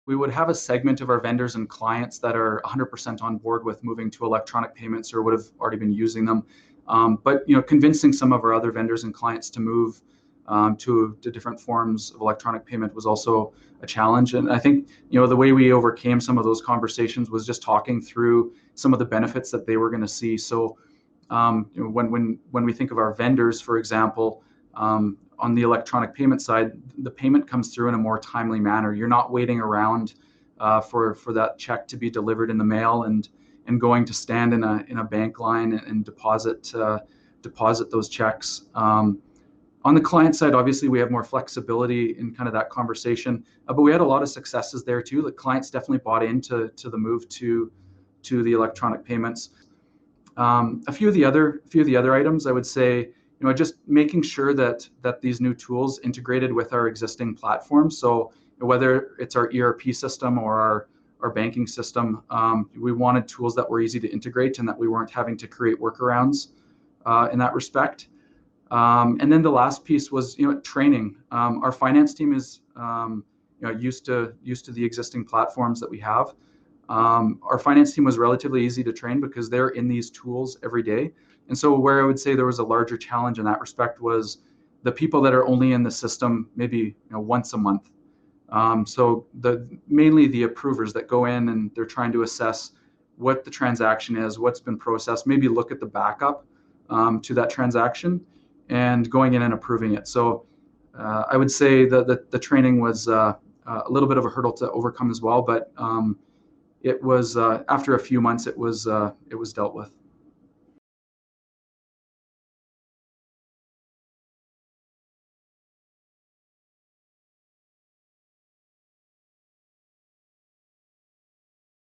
we would have a segment of our vendors and clients that are 100% on board with moving to electronic payments or would have already been using them. But convincing some of our other vendors and clients to move to different forms of electronic payment was also a challenge. And I think the way we overcame some of those conversations was just talking through some of the benefits that they were going to see. So when we think of our vendors, for example, on the electronic payment side, the payment comes through in a more timely manner. You're not waiting around for that check to be delivered in the mail and going to stand in a bank line and deposit those checks. On the client side, obviously, we have more flexibility in kind of that conversation, but we had a lot of successes there too. The clients definitely bought into the move to the electronic payments. A few of the other items, I would say, just making sure that these new tools integrated with our existing platforms. So whether it's our ERP system or our banking system, we wanted tools that were easy to integrate and that we weren't having to create workarounds in that respect. And then the last piece was training. Our finance team is used to the existing platforms that we have. Our finance team was relatively easy to train because they're in these tools every day. And so where I would say there was a larger challenge in that respect was the people that are only in the system maybe once a month. So mainly the approvers that go in and they're trying to assess what the transaction is, what's been processed, maybe look at the backup to that transaction and going in and approving it. So I would say that the training was a little bit of a hurdle to overcome as well, but it was after a few months it was dealt with.